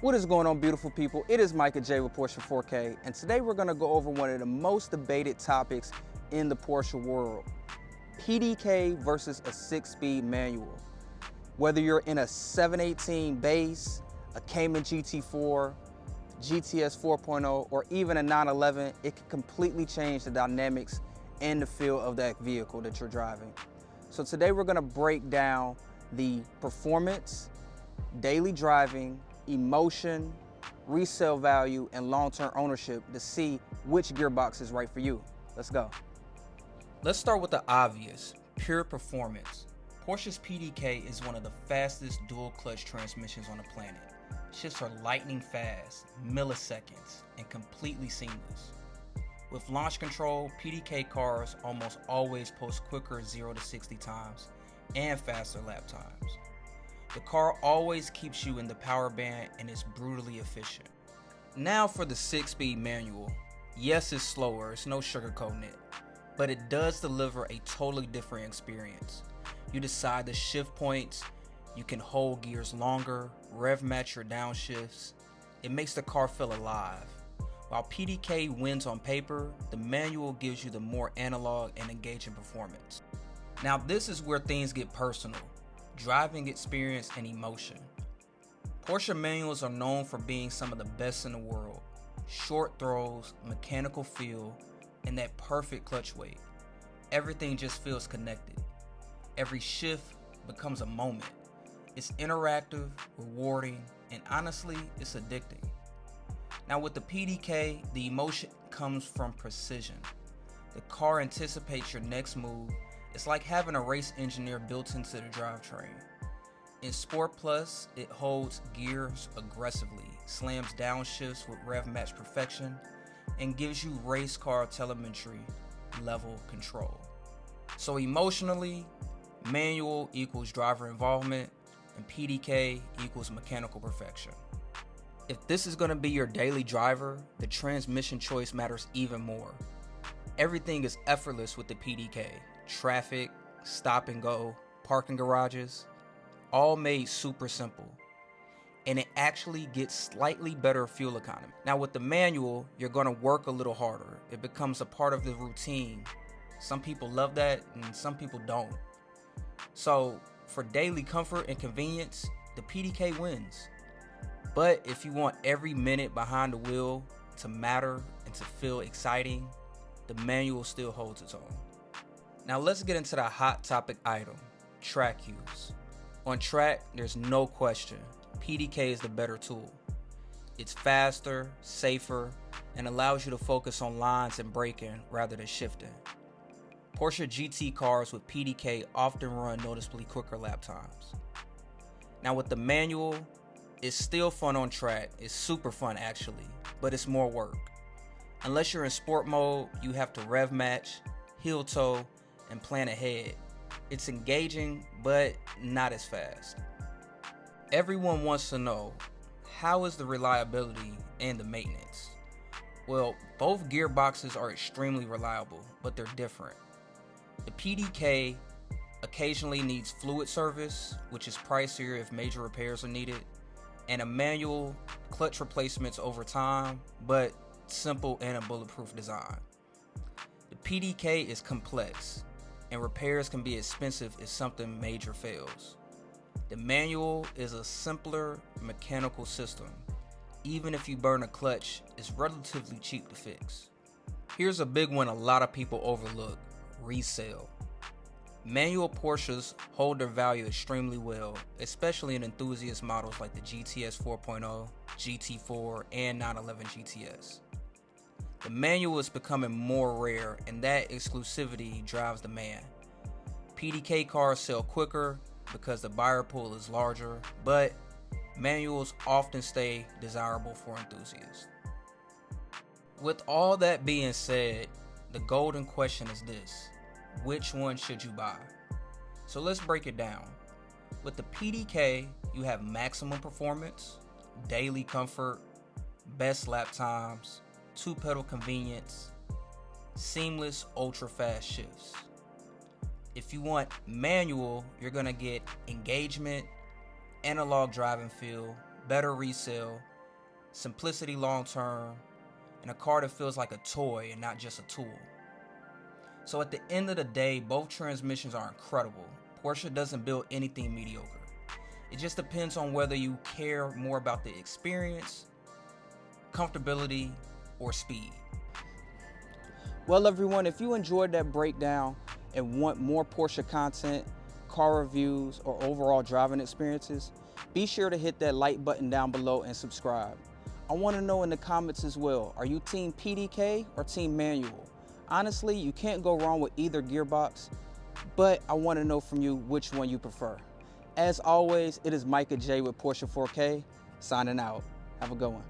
What is going on, beautiful people? It is Micah J with Porsche 4K, and today we're going to go over one of the most debated topics in the Porsche world: PDK versus a 6-speed manual. Whether you're in a 718 base, a Cayman GT4, GTS 4.0, or even a 911, it can completely change the dynamics and the feel of that vehicle that you're driving. So today we're going to break down the performance, daily driving, emotion, resale value, and long-term ownership to see which gearbox is right for you. Let's go. Let's start with the obvious: pure performance. Porsche's PDK is one of the fastest dual clutch transmissions on the planet. Shifts are lightning fast, milliseconds, and completely seamless. With launch control, PDK cars almost always post quicker 0 to 60 times and faster lap times. The car always keeps you in the power band and is brutally efficient. Now for the 6-speed manual. Yes, it's slower, it's no sugarcoating it, but it does deliver a totally different experience. You decide the shift points, you can hold gears longer, rev match your downshifts. It makes the car feel alive. While PDK wins on paper, the manual gives you the more analog and engaging performance. Now this is where things get personal: driving experience and emotion. Porsche manuals are known for being some of the best in the world. Short throws, mechanical feel, and that perfect clutch weight. Everything just feels connected. Every shift becomes a moment. It's interactive, rewarding, and honestly, it's addicting. Now with the PDK, the emotion comes from precision. The car anticipates your next move. It's like having a race engineer built into the drivetrain. In Sport Plus, it holds gears aggressively, slams downshifts with rev match perfection, and gives you race car telemetry level control. So emotionally, manual equals driver involvement, and PDK equals mechanical perfection. If this is going to be your daily driver, the transmission choice matters even more. Everything is effortless with the PDK. Traffic, stop and go, parking garages, all made super simple. And it actually gets slightly better fuel economy. Now with the manual, you're going to work a little harder. It becomes a part of the routine. Some people love that and some people don't. So for daily comfort and convenience, the PDK wins. But if you want every minute behind the wheel to matter and to feel exciting, the manual still holds its own. Now let's get into the hot topic item: track use. On track, there's no question, PDK is the better tool. It's faster, safer, and allows you to focus on lines and braking rather than shifting. Porsche GT cars with PDK often run noticeably quicker lap times. Now with the manual, it's still fun on track. It's super fun actually, but it's more work. Unless you're in sport mode, you have to rev match, heel toe, and plan ahead. It's engaging, but not as fast. Everyone wants to know, how is the reliability and the maintenance? Well, both gearboxes are extremely reliable, but they're different. The PDK occasionally needs fluid service, which is pricier if major repairs are needed, and a manual clutch replacements over time, but simple and a bulletproof design. The PDK is complex, and repairs can be expensive if something major fails. The manual is a simpler mechanical system. Even if you burn a clutch, it's relatively cheap to fix. Here's a big one a lot of people overlook: resale. Manual Porsches hold their value extremely well, especially in enthusiast models like the GTS 4.0, GT4, and 911 GTS. The manual is becoming more rare, and that exclusivity drives demand. PDK cars sell quicker because the buyer pool is larger, but manuals often stay desirable for enthusiasts. With all that being said, the golden question is this: which one should you buy? So let's break it down. With the PDK, you have maximum performance, daily comfort, best lap times, 2-pedal convenience, seamless ultra-fast shifts. If you want manual, you're gonna get engagement, analog driving feel, better resale, simplicity long term, and a car that feels like a toy and not just a tool. So at the end of the day, both transmissions are incredible. Porsche doesn't build anything mediocre. It just depends on whether you care more about the experience, comfortability, or speed. Well, everyone, if you enjoyed that breakdown and want more Porsche content, car reviews, or overall driving experiences, be sure to hit that like button down below and subscribe. I want to know in the comments as well, are you team PDK or team manual? Honestly, you can't go wrong with either gearbox, but I want to know from you which one you prefer. As always, it is Micah J with Porsche 4K, signing out. Have a good one.